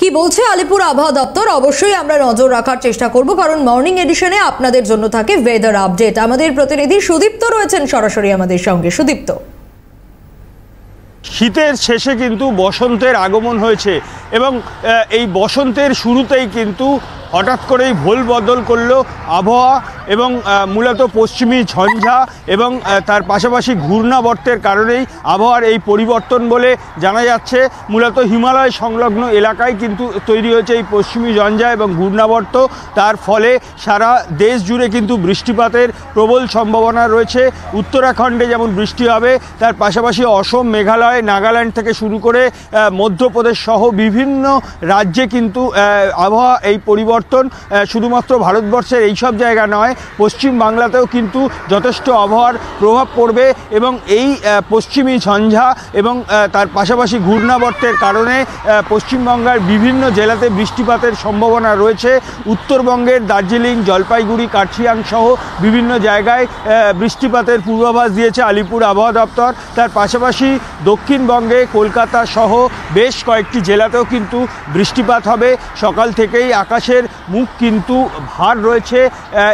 কি বলছে আলিপুর আবহাওয়া দপ্তর অবশ্যই আমরা নজর রাখার চেষ্টা করব, কারণ মর্নিং এডিশনে আপনাদের জন্য থাকে ওয়েদার আপডেট। আমাদের প্রতিনিধি সুদীপ্ত রয়েছেন সরাসরি আমাদের সঙ্গে। সুদীপ্ত, শীতের শেষে কিন্তু বসন্তের আগমন হয়েছে এবং এই বসন্তের শুরুতেই কিন্তু হঠাৎ করেই ভোল বদল করলো আবহাওয়া এবং মূলত পশ্চিমী ঝঞ্ঝা এবং তার পাশাপাশি ঘূর্ণাবর্তের কারণেই আবহাওয়ার এই পরিবর্তন বলে জানা যাচ্ছে। মূলত হিমালয় সংলগ্ন এলাকায় কিন্তু তৈরি হয়েছে এই পশ্চিমী ঝঞ্ঝা এবং ঘূর্ণাবর্ত। তার ফলে সারা দেশ জুড়ে কিন্তু বৃষ্টিপাতের প্রবল সম্ভাবনা রয়েছে। উত্তরাখণ্ডে যেমন বৃষ্টি হবে, তার পাশাপাশি অসম, মেঘালয়, নাগাল্যান্ড থেকে শুরু করে মধ্যপ্রদেশ সহ বিভিন্ন রাজ্যে কিন্তু আবহাওয়া এই পরিবর্তন শুধুমাত্র ভারতবর্ষের এইসব জায়গা নয়, পশ্চিম বাংলাতেও কিন্তু যথেষ্ট আবহাওয়ার প্রভাব পড়বে এবং এই পশ্চিমী ঝঞ্ঝা এবং তার পাশাপাশি ঘূর্ণাবর্তের কারণে পশ্চিমবঙ্গের বিভিন্ন জেলাতে বৃষ্টিপাতের সম্ভাবনা রয়েছে। উত্তরবঙ্গের দার্জিলিং, জলপাইগুড়ি, কার্শিয়াং সহ বিভিন্ন জায়গায় বৃষ্টিপাতের পূর্বাভাস দিয়েছে আলিপুর আবহাওয়া দপ্তর। তার পাশাপাশি দক্ষিণবঙ্গে কলকাতা সহ বেশ কয়েকটি জেলাতেও কিন্তু বৃষ্টিপাত হবে। সকাল থেকেই আকাশের মুখ কিন্তু ভার রয়েছে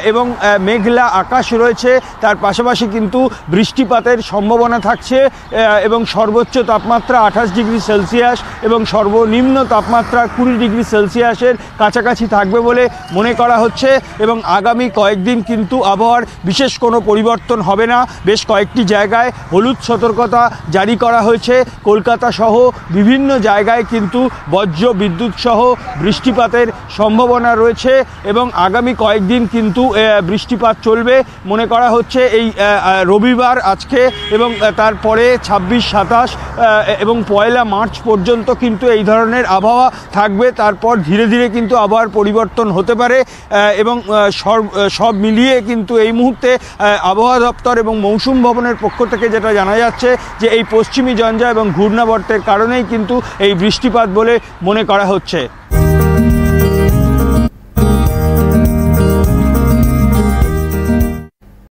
এবং মেঘলা আকাশ রয়েছে। তার পাশাপাশি কিন্তু বৃষ্টিপাতের সম্ভাবনা থাকছে এবং সর্বোচ্চ তাপমাত্রা 28 ডিগ্রি সেলসিয়াস এবং সর্বনিম্ন তাপমাত্রা 20 ডিগ্রি সেলসিয়াসের কাছাকাছি থাকবে বলে মনে করা হচ্ছে এবং আগামী কয়েকদিন কিন্তু আবহাওয়ার বিশেষ কোনো পরিবর্তন হবে না। বেশ কয়েকটি জায়গায় হলুদ সতর্কতা জারি করা হয়েছে। কলকাতা সহ বিভিন্ন জায়গায় কিন্তু বজ্র বিদ্যুৎ সহ বৃষ্টিপাতের সম্ভাবনা রয়েছে এবং আগামী কয়েকদিন কিন্তু বৃষ্টিপাত চলবে। মনে করা হচ্ছে এই রবিবার আজকে এবং তারপরে 26, 27 এবং 1 মার্চ পর্যন্ত কিন্তু এই ধরনের আবহাওয়া থাকবে। তারপর ধীরে ধীরে কিন্তু আবহাওয়ার পরিবর্তন হতে পারে এবং সব মিলিয়ে কিন্তু এই মুহূর্তে আবহাওয়া দপ্তর এবং মৌসুম ভবনের পক্ষ থেকে যেটা জানা যাচ্ছে যে এই পশ্চিমী ঝঞ্ঝা এবং ঘূর্ণাবর্তের কারণেই কিন্তু এই বৃষ্টিপাত বলে মনে করা হচ্ছে।